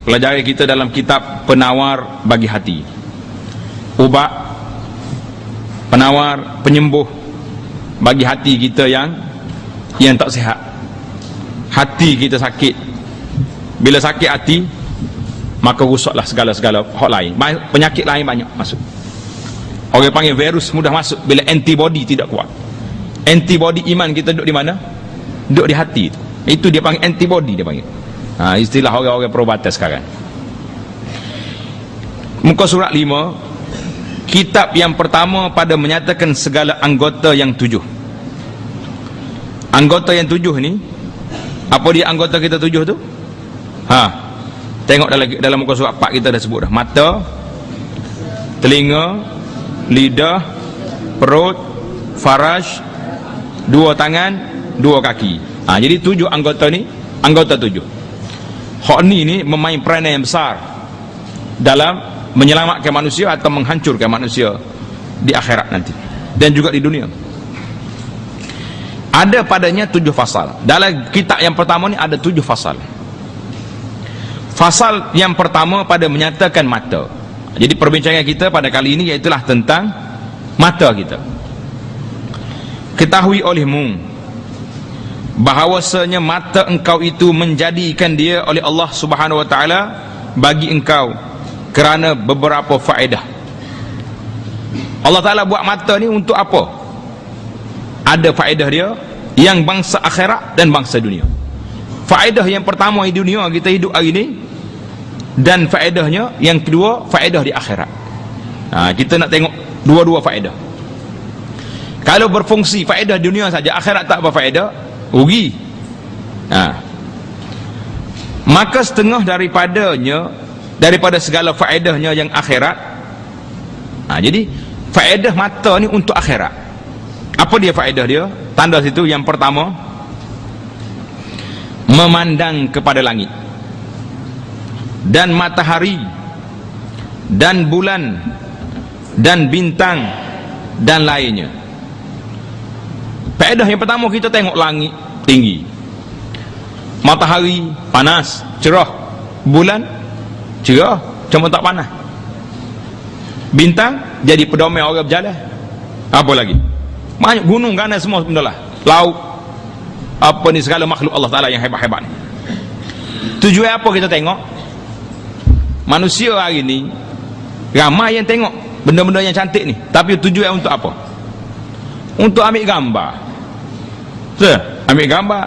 Pelajari kita dalam kitab Penawar Bagi Hati, ubat penawar, penyembuh bagi hati kita yang tak sihat. Hati kita sakit. Bila sakit hati, maka rusaklah segala-segala hal lain. Penyakit lain banyak masuk. Orang panggil virus mudah masuk bila antibody tidak kuat. Antibody iman kita duduk di mana? Duduk di hati itu. Itu dia panggil antibody, dia panggil. Istilah orang-orang perubatan sekarang. Muka surat 5, kitab yang pertama pada menyatakan segala anggota yang 7. Anggota yang 7 ni, apa dia anggota kita 7 tu? Tengok dalam muka surat 4 kita dah sebut dah. Mata, telinga, lidah, perut, faraj, 2 tangan, 2 kaki. Jadi 7 anggota ni, anggota 7. Hak ni memain peranan yang besar dalam menyelamatkan manusia atau menghancurkan manusia di akhirat nanti dan juga di dunia. Ada padanya 7 fasal. Dalam kitab yang pertama ni ada 7 fasal. Fasal yang pertama pada menyatakan mata. Jadi perbincangan kita pada kali ini iaitulah tentang mata kita. Ketahui olehmu bahawasanya mata engkau itu menjadikan dia oleh Allah Subhanahu wa taala bagi engkau kerana beberapa faedah. Allah Taala buat mata ni untuk apa? Ada faedah dia yang bangsa akhirat dan bangsa dunia. Faedah yang pertama di dunia kita hidup hari ni, dan faedahnya yang kedua faedah di akhirat. Kita nak tengok dua-dua faedah. Kalau berfungsi faedah dunia saja, akhirat tak apa faedah, rugi. Maka setengah daripada segala faedahnya yang akhirat. Jadi faedah mata ni untuk akhirat. Apa dia faedah dia? Tanda situ yang pertama, memandang kepada langit dan matahari dan bulan dan bintang dan lainnya. Faedah yang pertama, kita tengok langit tinggi, matahari panas cerah, bulan cerah cuma tak panas, bintang jadi pedomai orang berjalan. Apa lagi? Banyak gunung ganas semua benda lah, laut, apa ni, segala makhluk Allah Ta'ala yang hebat-hebat ni. Tujuan apa kita tengok? Manusia hari ni ramai yang tengok benda-benda yang cantik ni, tapi tujuan untuk apa? Untuk ambil gambar. Ambil gambar,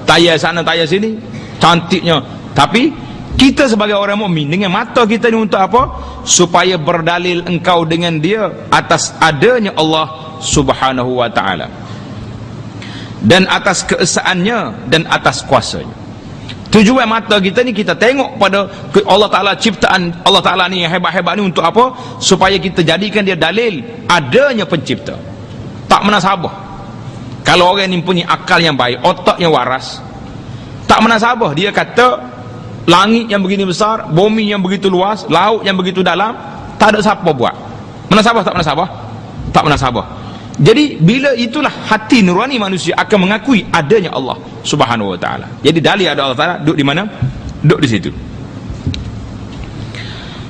tayar sana tayar sini, cantiknya. Tapi kita sebagai orang mukmin dengan mata kita ni untuk apa? Supaya berdalil engkau dengan dia atas adanya Allah Subhanahu wa ta'ala, dan atas keesaannya dan atas kuasanya. Tujuan mata kita ni, kita tengok pada Allah Ta'ala, ciptaan Allah Ta'ala ni yang hebat-hebat ni untuk apa? Supaya kita jadikan dia dalil adanya pencipta. Tak menasabah. Kalau orang ni punya akal yang baik, otak yang waras, tak menasabah dia kata langit yang begini besar, bumi yang begitu luas, laut yang begitu dalam, tak ada siapa buat. Menasabah tak menasabah? Tak menasabah. Jadi bila itulah hati nurani manusia akan mengakui adanya Allah Subhanahu wa taala. Jadi dalil ada Allah Taala duduk di mana? Duduk di situ.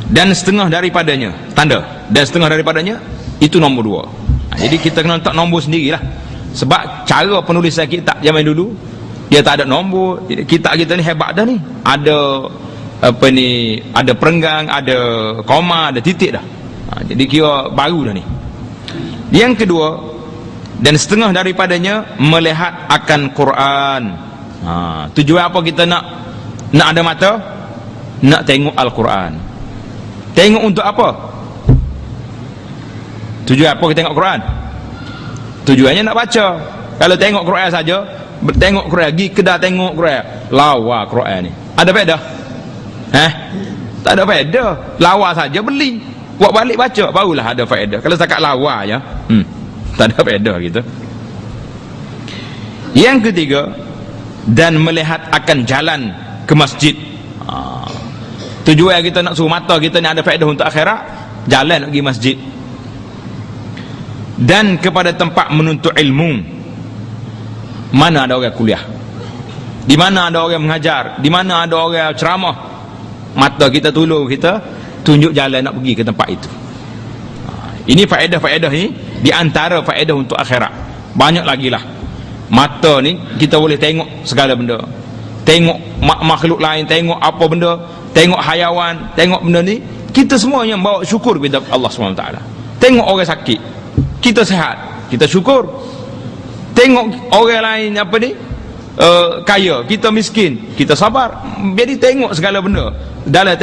Dan setengah daripadanya tanda, dan setengah daripadanya itu nombor 2. Jadi kita kena letak nombor sendirilah. Sebab cara penulisan kitab zaman dulu dia tak ada nombor. Kitab kita ni hebat dah ni. Ada apa ni, ada perenggang, ada koma, ada titik dah. Jadi kira baru dah ni. Yang kedua, dan setengah daripadanya melihat akan Quran. Tujuan apa kita nak ada mata? Nak tengok Al-Quran. Tengok untuk apa? Tujuan apa kita tengok Quran? Tujuannya nak baca. Kalau tengok Quran saja, tengok Quran, pergi kedai tengok Quran, lawa Quran ni, ada faedah? Tak ada faedah. Lawa saja beli, buat balik baca, barulah ada faedah. Kalau setakat lawa ya, tak ada faedah gitu. Yang ketiga, dan melihat akan jalan ke masjid. Tujuan kita nak suruh mata kita ni ada faedah untuk akhirat, jalan nak pergi masjid. Dan kepada tempat menuntut ilmu. Mana ada orang kuliah, di mana ada orang mengajar, di mana ada orang ceramah, mata kita tolong kita tunjuk jalan nak pergi ke tempat itu. Ini faedah-faedah ni di antara faedah untuk akhirat. Banyak lagi lah. Mata ni kita boleh tengok segala benda, tengok makhluk lain, tengok apa benda, tengok hayawan, tengok benda ni. Kita semua yang bawa syukur kepada Allah SWT. Tengok orang sakit, kita sihat, kita syukur. Tengok orang lain apa ni, kaya, kita miskin, kita sabar. Jadi tengok segala benda dalam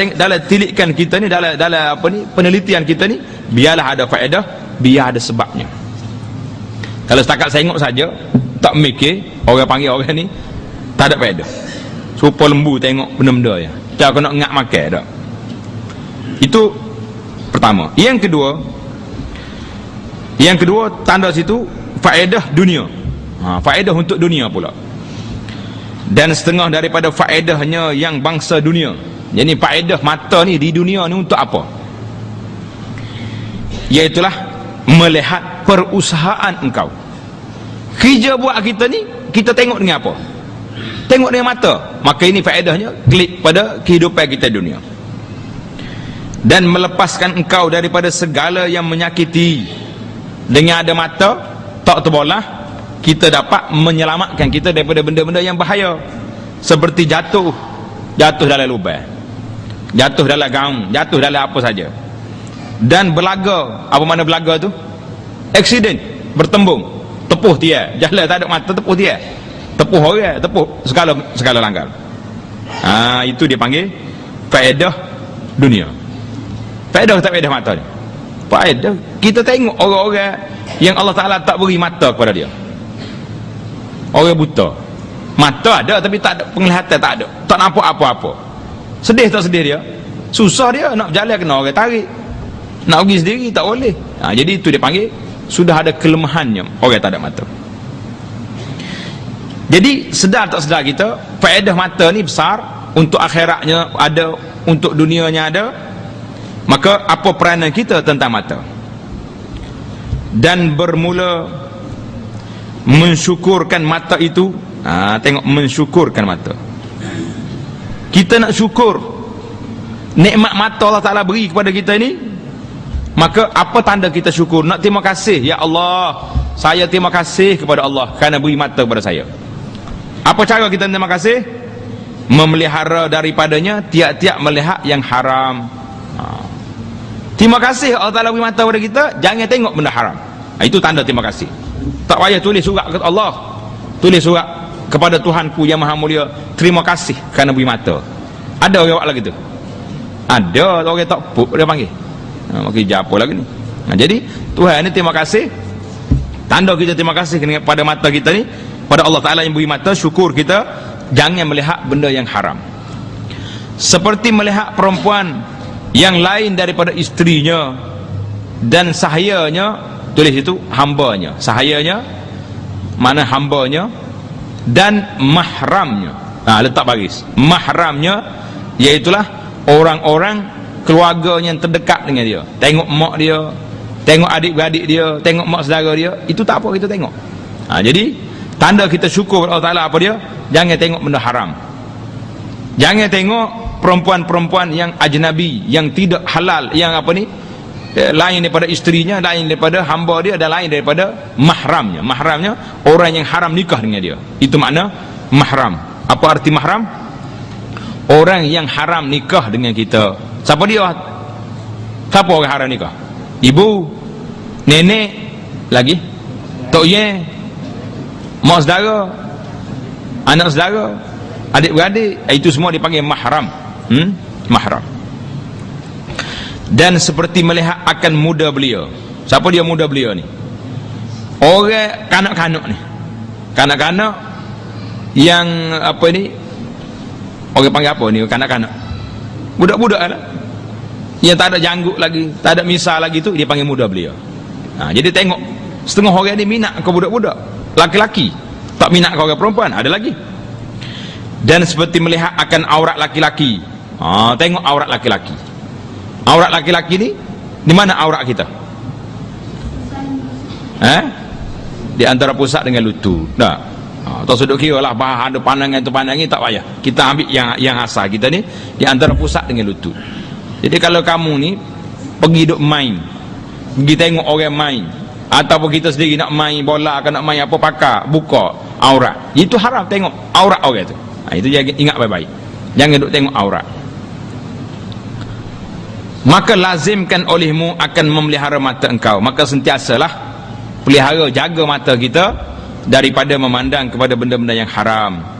tilikan kita ni, dalam apa ni, penelitian kita ni, biarlah ada faedah, biar ada sebabnya. Kalau setakat tengok saja, tak mikir, orang panggil orang ni tak ada faedah. Supa lembu tengok benda-benda ya. Kita nak ngak makan tak. Itu pertama. Yang kedua tanda situ faedah dunia. Faedah untuk dunia pula. Dan setengah daripada faedahnya yang bangsa dunia. Jadi faedah mata ni di dunia ni untuk apa? Iaitulah melihat perusahaan engkau. Kerja buat kita ni, kita tengok dengan apa? Tengok dengan mata. Maka ini faedahnya klik pada kehidupan kita dunia. Dan melepaskan engkau daripada segala yang menyakiti. Dengan ada mata tak terbolah, kita dapat menyelamatkan kita daripada benda-benda yang bahaya, seperti jatuh dalam lubang, jatuh dalam gaung, jatuh dalam apa saja. Dan berlaga. Apa makna berlaga tu? Aksiden, bertembung, tepuh dia, jalan tak ada mata, tepuh dia, tepuh orang, tepuh segala langgar. Itu dia panggil faedah dunia. Faedah tak faedah mata ni? Faedah kita tengok orang-orang yang Allah Ta'ala tak beri mata kepada dia. Orang buta, mata ada tapi tak ada penglihatan, tak ada, tak nampak apa-apa. Sedih tak sedih dia? Susah dia nak berjalan, kena orang tarik. Nak pergi sendiri tak boleh. Jadi itu dia panggil sudah ada kelemahannya orang tak ada mata. Jadi sedar tak sedar kita, faedah mata ni besar. Untuk akhiratnya ada, untuk dunianya ada. Maka apa peranan kita tentang mata? Dan bermula mensyukurkan mata itu. Tengok, mensyukurkan mata. Kita nak syukur nikmat mata Allah Ta'ala beri kepada kita ini. Maka apa tanda kita syukur? Nak terima kasih, ya Allah, saya terima kasih kepada Allah kerana beri mata kepada saya. Apa cara kita terima kasih? Memelihara daripadanya tiap-tiap melihat yang haram. Terima kasih Allah Ta'ala beri mata kepada kita, jangan tengok benda haram. Itu tanda terima kasih. Tak payah tulis surat kepada Allah, tulis surat kepada Tuhanku yang Maha Mulia, terima kasih kerana beri mata. Ada orang buat lagi tu? Ada orang tak puk dia panggil. Makin apa lagi ni. Jadi Tuhan ni terima kasih. Tanda kita terima kasih kepada mata kita ni, pada Allah Ta'ala yang beri mata, syukur kita jangan melihat benda yang haram. Seperti melihat perempuan yang lain daripada isterinya dan sahayanya, tulis itu hambanya, sahayanya mana hambanya, dan mahramnya. Letak baris, mahramnya iaitulah orang-orang keluarga yang terdekat dengan dia. Tengok mak dia, tengok adik-beradik dia, tengok mak saudara dia, itu tak apa kita tengok. Jadi tanda kita syukur kepada Allah Ta'ala apa dia? Jangan tengok benda haram. Jangan tengok perempuan-perempuan yang ajnabi, yang tidak halal, yang apa ni, lain daripada isterinya, lain daripada hamba dia, dan lain daripada mahramnya. Mahramnya orang yang haram nikah dengan dia. Itu makna mahram. Apa arti mahram? Orang yang haram nikah dengan kita. Siapa dia? Siapa orang haram nikah? Ibu, nenek, lagi tok ye, mak saudara, anak saudara, adik-beradik. Itu semua dipanggil mahram. Mahram. Dan seperti melihat akan muda beliau. Siapa dia muda beliau ni? Orang kanak-kanak ni, kanak-kanak yang apa ni, orang panggil apa ni, kanak-kanak, budak-budak lah, yang tak ada janggut lagi, tak ada misal lagi, tu dia panggil muda beliau. Jadi tengok, setengah orang ni minat ke budak-budak, laki-laki, tak minat ke orang perempuan, ada lagi. Dan seperti melihat akan aurat laki-laki. Tengok aurat laki-laki. Aurat laki-laki ni, di mana aurat kita? Di antara pusat dengan lutut. Tak sudut kira lah ada pandangan tu pandangan tak payah. Kita ambil yang asal kita ni di antara pusat dengan lutut. Jadi kalau kamu ni pergi duk main, pergi tengok orang main, ataupun kita sendiri nak main bola ke nak main apa pakar, buka aurat, itu haram tengok aurat orang tu. Itu ingat baik-baik, jangan duk tengok aurat. Maka lazimkan olehmu akan memelihara mata engkau, maka sentiasalah pelihara, jaga mata kita daripada memandang kepada benda-benda yang haram.